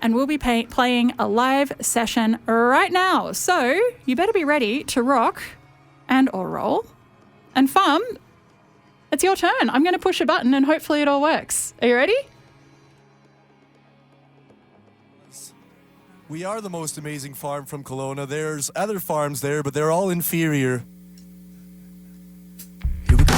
and we'll be playing a live session right now. So you better be ready to rock and or roll. And Pharm, it's your turn. I'm going to push a button and hopefully it all works. Are you ready? We are the most amazing farm from Kelowna. There's other farms there, but they're all inferior. Here we go.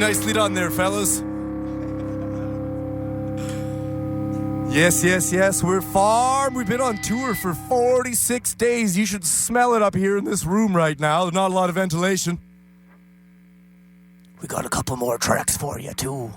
nicely done there, fellas. Yes, we're Pharm. We've been on tour for 46 days. You should smell it up here in this room right now. There's not a lot of ventilation. We got a couple more tracks for you, too.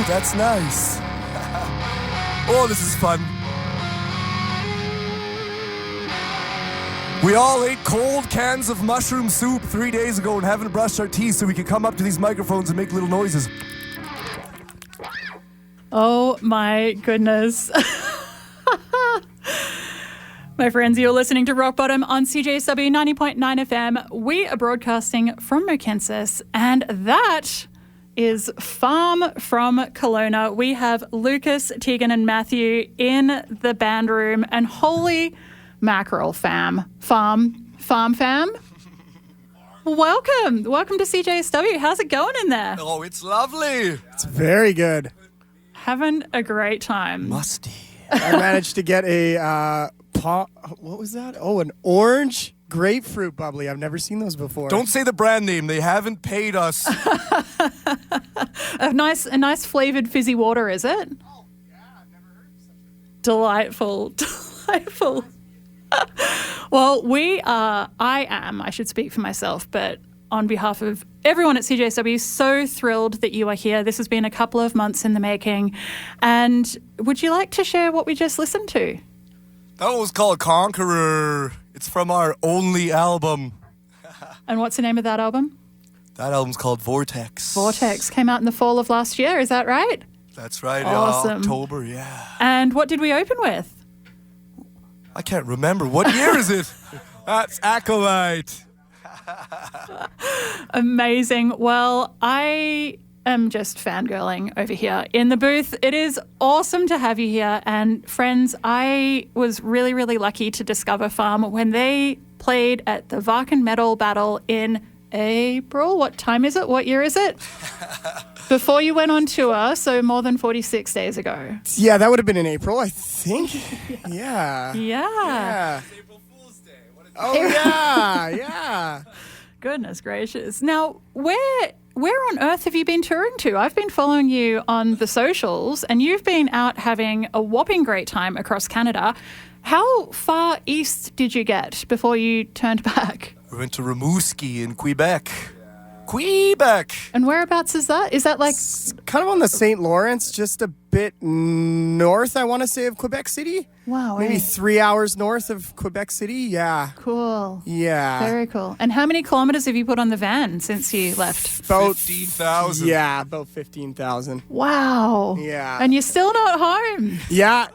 that's nice. Oh, this is fun. We all ate cold cans of mushroom soup 3 days ago and haven't brushed our teeth so we could come up to these microphones and make little noises. Oh my goodness. My friends, you're listening to Rock Bottom on CJSW 90.9 FM. We are broadcasting from Mohkinstsis, and that is Pharm from Kelowna. We have Lucas, Tegan, and Matthew in the band room, and holy mackerel, Pharm fam. Welcome to CJSW. How's it going in there? Oh, it's lovely. It's very good. Having a great time. Musty. I managed to get a what was that? Oh, an orange grapefruit bubbly. I've never seen those before. Don't say the brand name. They haven't paid us. A nice flavored fizzy water, is it? Oh, yeah, I've never heard of such a thing. Delightful. Well, I should speak for myself, but on behalf of everyone at CJSW, so thrilled that you are here. This has been a couple of months in the making. And would you like to share what we just listened to? That one was called Conqueror. It's from our only album. And what's the name of that album? That album's called Vortex. Vortex came out in the fall of last year. Is that right? That's right. Awesome. October, yeah. And what did we open with? I can't remember. What year is it? That's Acolyte. Amazing. Well, I am just fangirling over here in the booth. It is awesome to have you here. And friends, I was really, really lucky to discover Pharm when they played at the Varkan Metal Battle in April. What time is it? What year is it? Before you went on tour, so more than 46 days ago. Yeah, that would have been in April, I think. Yeah. Yeah. April Fool's Day. Oh, yeah. Goodness gracious. Now, where on earth have you been touring to? I've been following you on the socials, and you've been out having a whopping great time across Canada. How far east did you get before you turned back? We went to Rimouski in Quebec. Quebec! And whereabouts is that? Is that like... It's kind of on the St. Lawrence, just a bit north, I want to say, of Quebec City. Wow. Maybe 3 hours north of Quebec City, yeah. Cool. Yeah. Very cool. And how many kilometers have you put on the van since you left? About 15,000. Yeah, about 15,000. Wow. Yeah. And you're still not home. Yeah,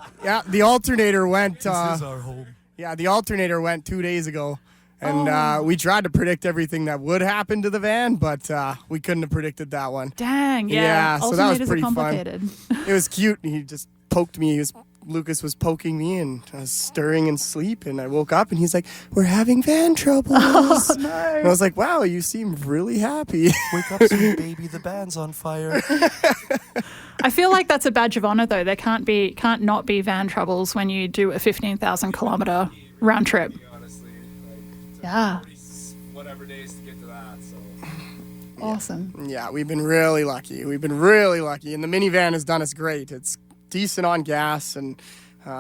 the alternator went... This is our home. Yeah, the alternator went 2 days ago. And we tried to predict everything that would happen to the van, but we couldn't have predicted that one. Dang, yeah. Yeah, so that was pretty fun. It was cute. He just poked me. Lucas was poking me, and I was stirring in sleep, and I woke up, and he's like, "We're having van troubles." Oh, no. And I was like, "Wow, you seem really happy." Wake up, sweet baby, the band's on fire. I feel like that's a badge of honor, though. There can't not be van troubles when you do a 15,000 kilometer round trip. Yeah. Whatever days to get to that, so. Awesome. Yeah, we've been really lucky. And the minivan has done us great. It's decent on gas, and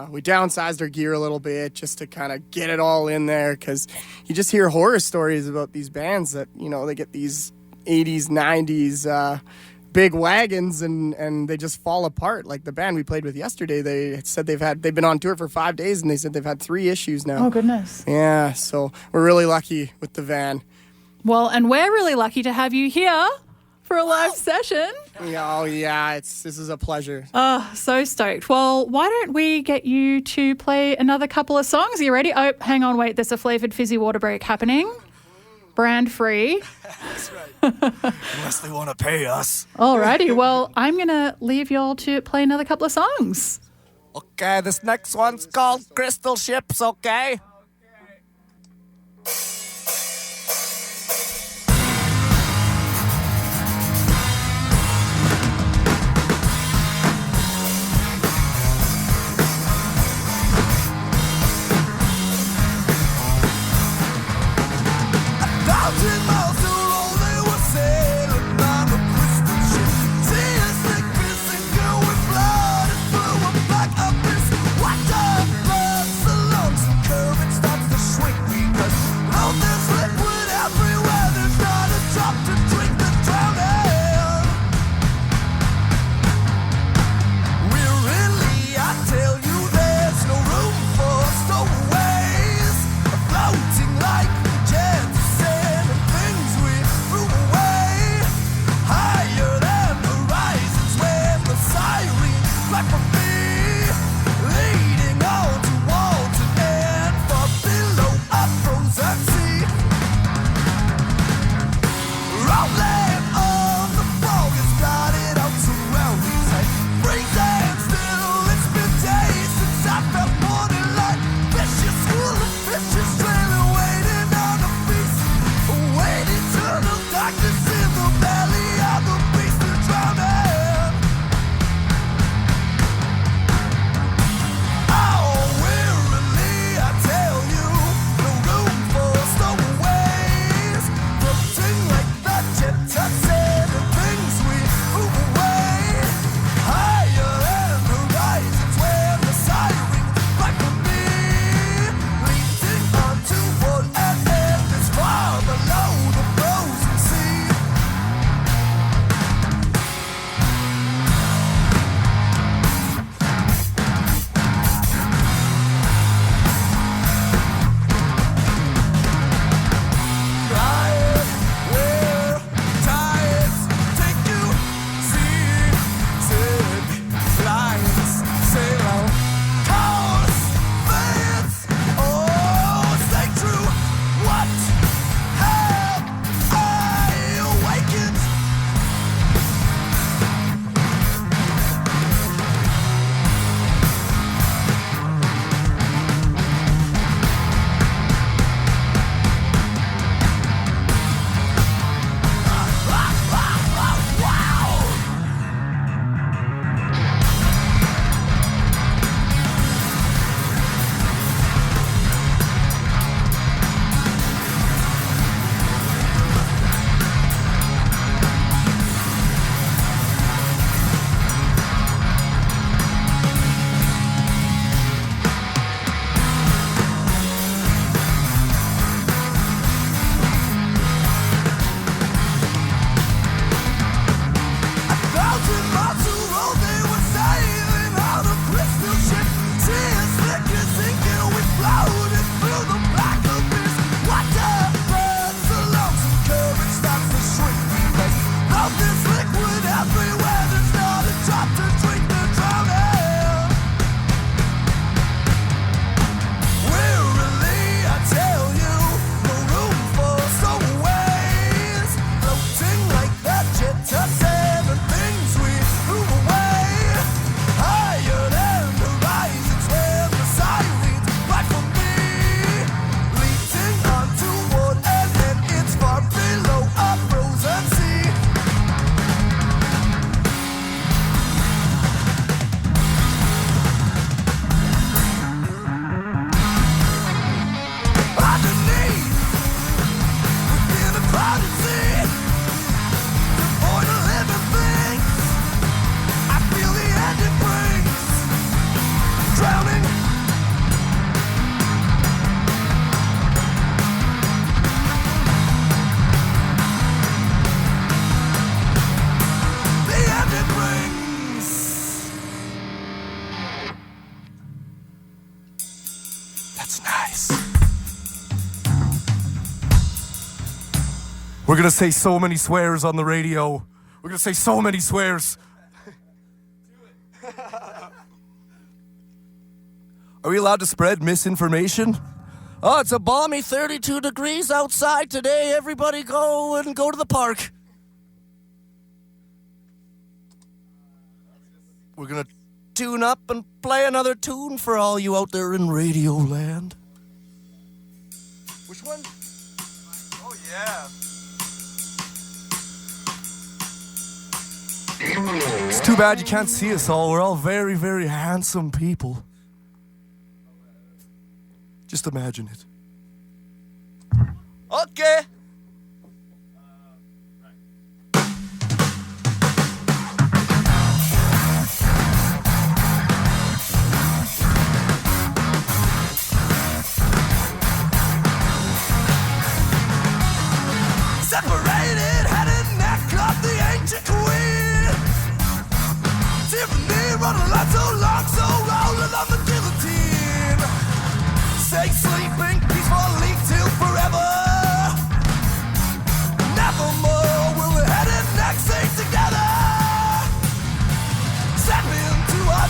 we downsized our gear a little bit just to kind of get it all in there, because you just hear horror stories about these bands that, they get these 80s, 90s big wagons and they just fall apart. Like the band we played with yesterday, they said they've been on tour for 5 days, and they said they've had 3 issues now. Oh, goodness. Yeah, so we're really lucky with the van. Well, and we're really lucky to have you here for a live session. Yeah, this is a pleasure. Oh, so stoked. Well, why don't we get you to play another couple of songs? Are you ready? Oh, hang on, wait. There's a flavored fizzy water break happening. Brand free. That's right. Unless they want to pay us. Alrighty, well, I'm going to leave y'all to play another couple of songs. Okay, this next one's called Crystal Ships, okay? Curving right from me, leading on towards an end, far below a frozen sea. Rolling on the fog is blotted out surroundings like freezing still. It's been days since I felt morning light. Fishes full of fishes trailing, waiting on the feast, awaiting eternal darkness in the belly of the beast and drowning. Oh, wearily I tell you, no room for stowaways, floating like the jet tossing and things we move away, higher than horizons where the sirens fight for me, leading on toward an end that's far below the frozen sea. Flying where tides take you, seasick lines sail on course fades. Oh, stay true. What have I awakened? That's nice. We're gonna say so many swears on the radio. We're gonna say so many swears. Are we allowed to spread misinformation? Oh, it's a balmy 32 degrees outside today. Everybody go to the park. We're gonna tune up and play another tune for all you out there in Radio Land. Which one? Oh, yeah. It's too bad you can't see us all. We're all very, very handsome people. Just imagine it. Okay. Separated head and neck of the ancient queen. Tiffany run a lot so long, so rolling on the guillotine. Stay sleeping peacefully till forever. Nevermore will the head and neck stay together. Step into our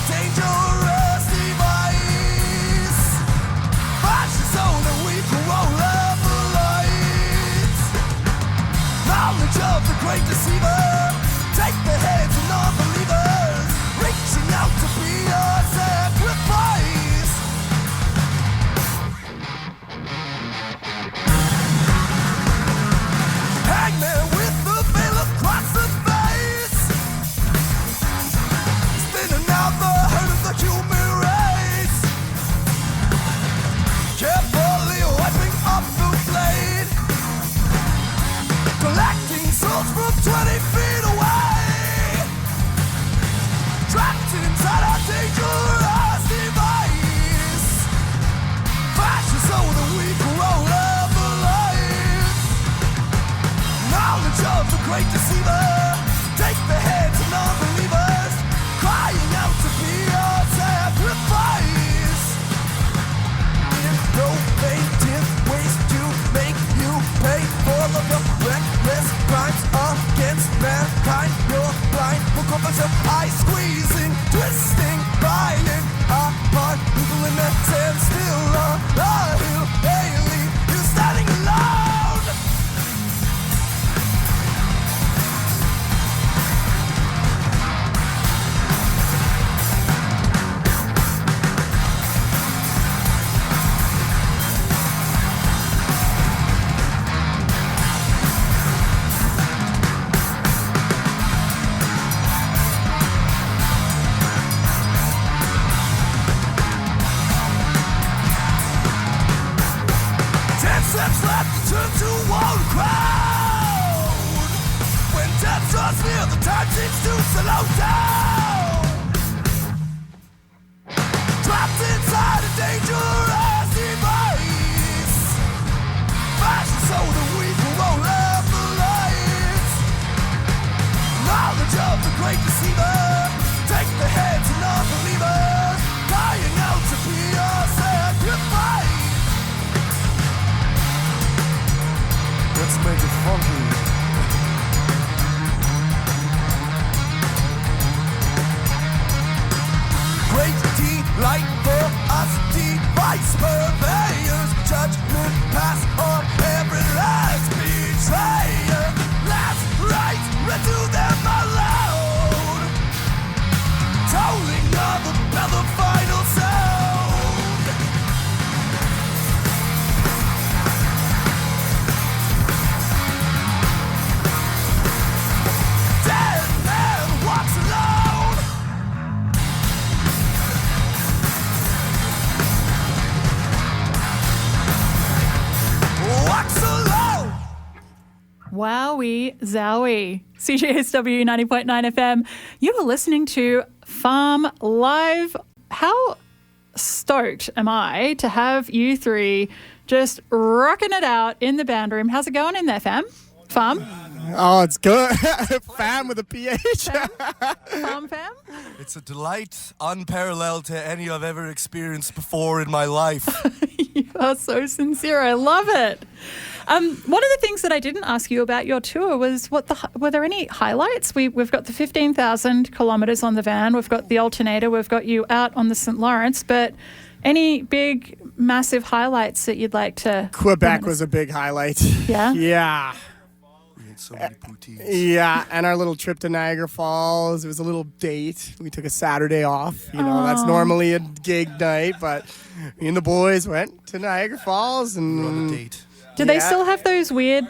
that turn to one crowd. When death draws near, the time seems to slow down. Trapped inside a dangerous device, fashion so that we can roll up the lights. Knowledge of the great deceiver, take the heads of non-believers, dying out to be a sacrifice. Let's make it funky. Great delight for us, device purveyors. Judgment pass on every last betrayer. Last rites read to them aloud, tolling of the bell, the final sound. Dead man walks alone. Walks alone. Wowie zowie. CJSW 90.9 FM. You are listening to Pharm Live. How stoked am I to have you three just rocking it out in the band room. How's it going in there, fam? Pharm? Oh, it's good. Fam with a PH. Pharm fam? It's a delight unparalleled to any I've ever experienced before in my life. You are so sincere. I love it. One of the things that I didn't ask you about your tour was were there any highlights? We've got the 15,000 kilometres on the van. We've got the alternator. We've got you out on the St. Lawrence. But any big, massive highlights that you'd like to... Quebec was a big highlight. Yeah? Yeah. We had so many poutines. Yeah, and our little trip to Niagara Falls. It was a little date. We took a Saturday off. You know, that's normally a gig night, but me and the boys went to Niagara Falls and... We're on a date. Do they still have those weird,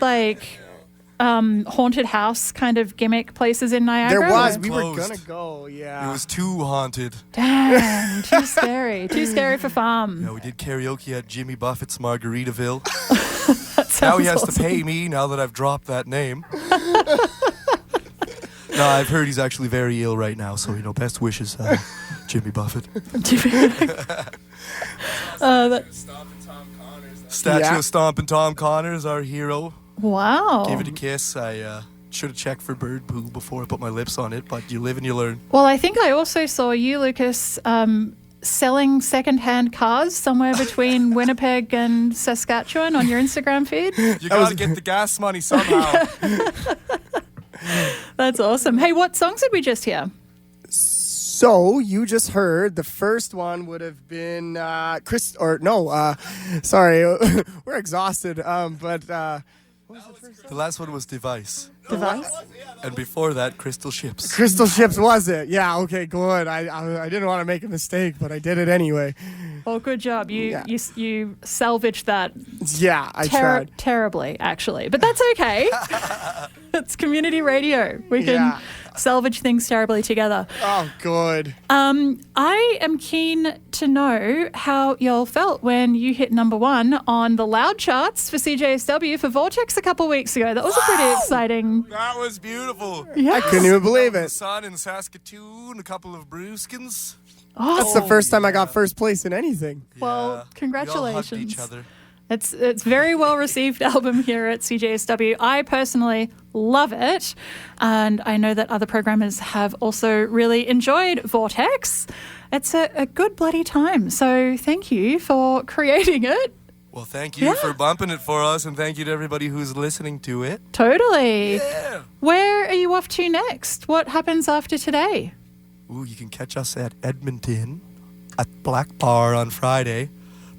haunted house kind of gimmick places in Niagara? There was. Or- We were Closed. gonna go. Yeah. It was too haunted. Damn, too scary. Too scary for Pharm. Yeah, we did karaoke at Jimmy Buffett's Margaritaville. That sounds Now he has awesome. to pay me now that I've dropped that name. No, I've heard he's actually very ill right now, so, best wishes, Jimmy Buffett. Statue Yeah. of Stompin' Tom Connors, our hero. Wow. Gave it a kiss. I should have checked for bird poo before I put my lips on it, but you live and you learn. Well, I think I also saw you, Lucas, selling secondhand cars somewhere between Winnipeg and Saskatchewan on your Instagram feed. You gotta get the gas money somehow. That's awesome. Hey, what songs did we just hear? So you just heard the first one would have been sorry, we're exhausted. But The last one was Device. Device? And before that, Crystal Ships. Crystal Ships was it? Yeah. Okay. Good. I didn't want to make a mistake, but I did it anyway. Well, good job. You Yeah. you salvaged that Yeah, I tried. terribly, actually. But that's okay. It's community radio. We can Yeah. salvage things terribly together. Oh, good. I am keen to know how y'all felt when you hit number one on the loud charts for CJSW for Vortex a couple weeks ago. That was a pretty exciting... That was beautiful. Yeah. I couldn't even believe The it. sun in Saskatoon, a couple of brewskins. That's the first time I got first place in anything. Well, Yeah. We all hugged congratulations. each other. It's very well received album here at CJSW. I personally love it, and I know that other programmers have also really enjoyed Vortex. It's a good bloody time. So thank you for creating it. Well, thank you for bumping it for us, and thank you to everybody who's listening to it. Totally. Yeah. Where are you off to next? What happens after today? Ooh, you can catch us at Edmonton at Black Bar on Friday.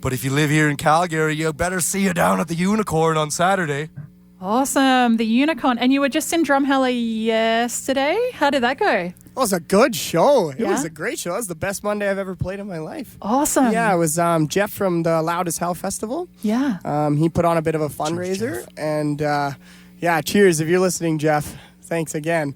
But if you live here in Calgary, you better see you down at the Unicorn on Saturday. Awesome. The Unicorn. And you were just in Drumheller yesterday. How did that go? It was a good show. It Yeah? was a great show. It was the best Monday I've ever played in my life. Awesome. Yeah, it was Jeff from the Loud as Hell Festival. Yeah. He put on a bit of a fundraiser. And cheers if you're listening, Jeff. Thanks again.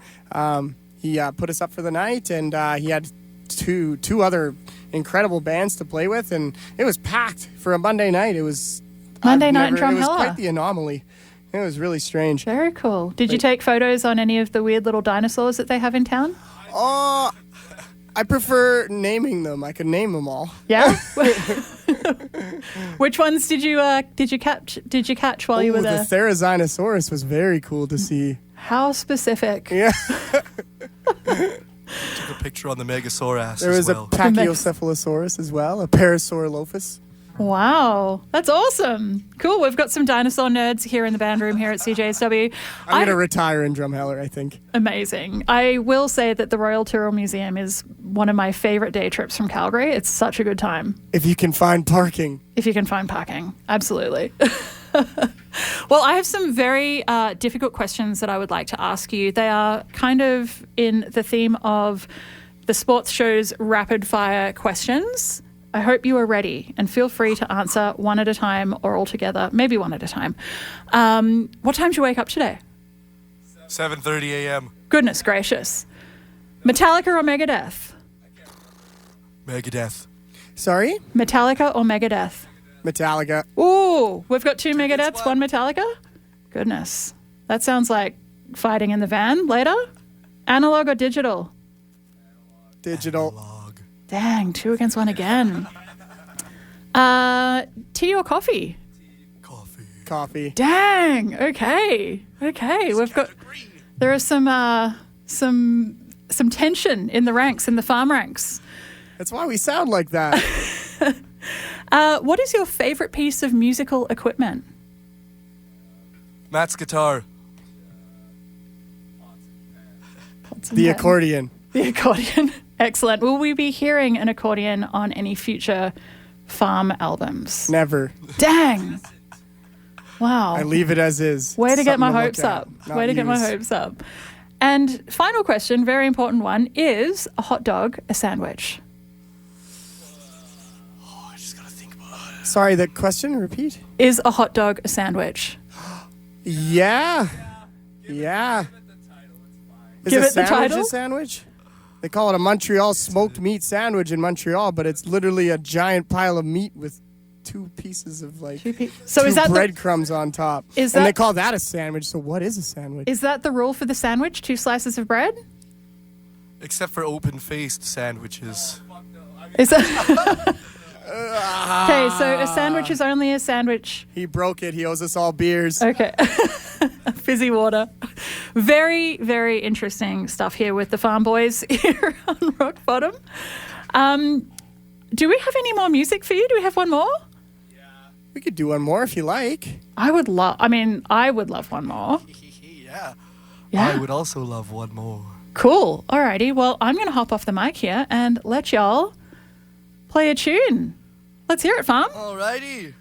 He put us up for the night, and he had two other incredible bands to play with, and it was packed for a Monday night. It was Monday night in It was Drumheller. quite the anomaly. It was really strange. Very cool. Did you take photos on any of the weird little dinosaurs that they have in town? Oh, I prefer naming them. I could name them all. Yeah. Which ones did you catch? Did you catch while you were there? The Therizinosaurus was very cool to see. How specific? Yeah. Took a picture on the Megasaurus There was as well. a Pachycephalosaurus as well, a Parasaurolophus. Wow, that's awesome. Cool. We've got some dinosaur nerds here in the band room here at CJSW. I'm going to retire in Drumheller, I think. Amazing. I will say that the Royal Tyrrell Museum is one of my favorite day trips from Calgary. It's such a good time. If you can find parking. If you can find parking. Absolutely. Well, I have some very difficult questions that I would like to ask you. They are kind of in the theme of the sports show's rapid fire questions. I hope you are ready and feel free to answer one at a time or all together, maybe one at a time. What time did you wake up today? 7:30 a.m. Goodness gracious. Metallica or Megadeth? Megadeth. Sorry? Metallica or Megadeth? Metallica. Ooh, we've got two Megadeths, one Metallica? Goodness. That sounds like fighting in the van later. Analog or digital? Digital. Log. Dang, 2 against 1 again. Tea or coffee? Coffee. Coffee. Dang. Okay. There is some tension in the ranks, in the farm ranks. That's why we sound like that. What is your favorite piece of musical equipment? Matt's guitar. The accordion. The accordion. Excellent. Will we be hearing an accordion on any future Pharm albums? Never. Dang. Wow. I leave it as is. Way to get my Something hopes look at, up. not Way to get my use. hopes up. And final question, very important one, is a hot dog a sandwich? Oh, I just gotta think about it. Sorry, the question, repeat? Is a hot dog a sandwich? Yeah. Yeah. Is Give a it the sandwich title? a sandwich? They call it a Montreal smoked meat sandwich in Montreal, but it's literally a giant pile of meat with 2 pieces of like So is that the, breadcrumbs on top. Is and that- they call that a sandwich. So what is a sandwich? is that the rule for the sandwich? 2 slices of bread? Except for open-faced sandwiches. Is that Okay, so a sandwich is only a sandwich. He broke it. He owes us all beers. Okay. Fizzy water. Very, very interesting stuff here with the Farm Boys here on Rock Bottom. Do we have any more music for you? Do we have one more? We could do one more if you like. I would love one more. Yeah. Yeah. I would also love one more. Cool. Alrighty. Well, I'm going to hop off the mic here and let y'all play a tune. Let's hear it, Pharm. Alrighty.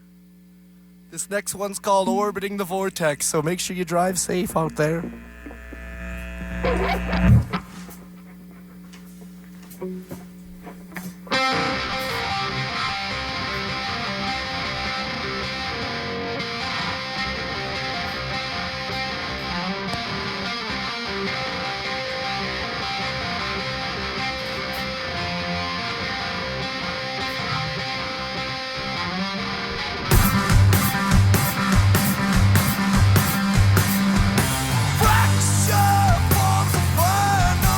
This next one's called Orbiting the Vortex, so make sure you drive safe out there. Fracture forms a fire.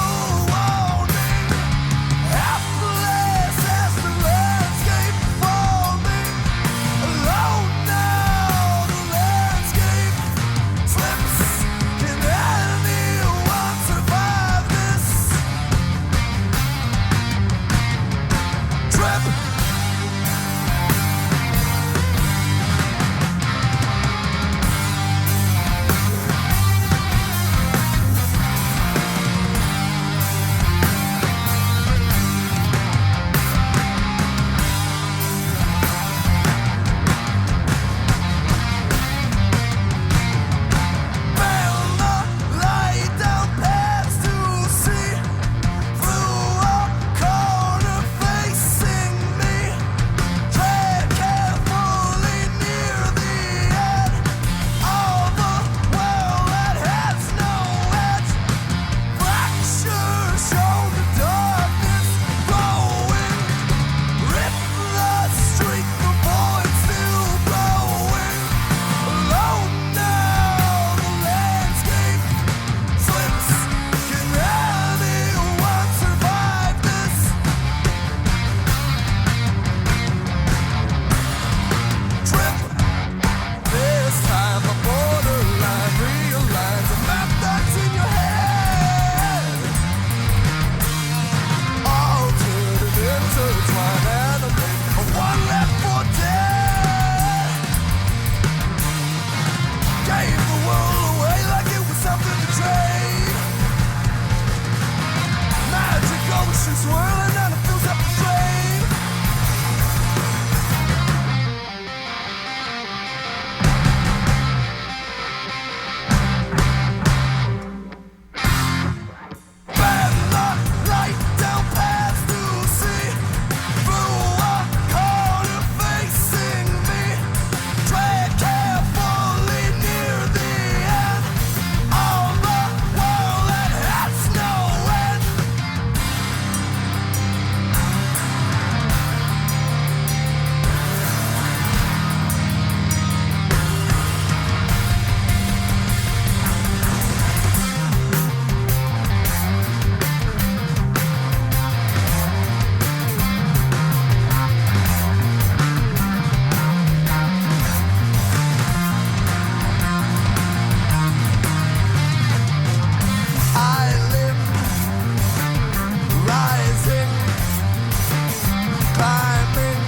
climbing,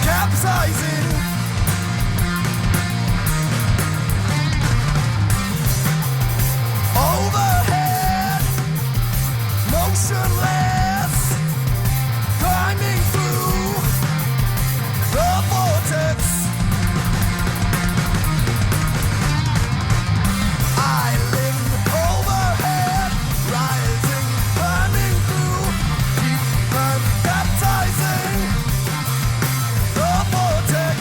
capsizing. Overhead, motionless, climbing through the vortex. Island overhead, rising, climbing through, deep climb, baptizing the vortex.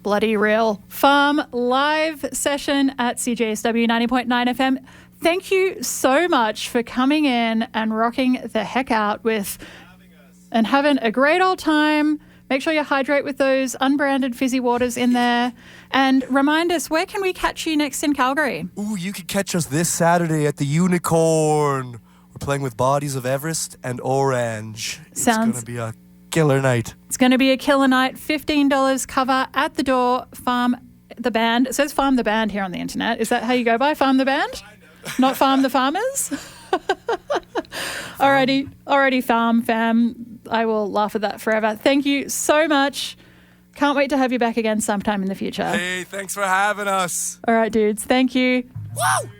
Bloody real. Pharm live session at CJSW 90.9 FM. Thank you so much for coming in and rocking the heck out with and having a great old time. Make sure you hydrate with those unbranded fizzy waters in there. And remind us, where can we catch you next in Calgary? Ooh, you can catch us this Saturday at the Unicorn. We're playing with Bodies of Everest and Orange. It's going to be a killer night. It's going to be a killer night. $15 cover at the door. Pharm the band. It says Pharm the band here on the internet. Is that how you go by? Pharm the band? Not Pharm the farmers? Alrighty, Pharm fam. I will laugh at that forever. Thank you so much. Can't wait to have you back again sometime in the future. Hey, thanks for having us. All right, dudes. Thank you. Woo!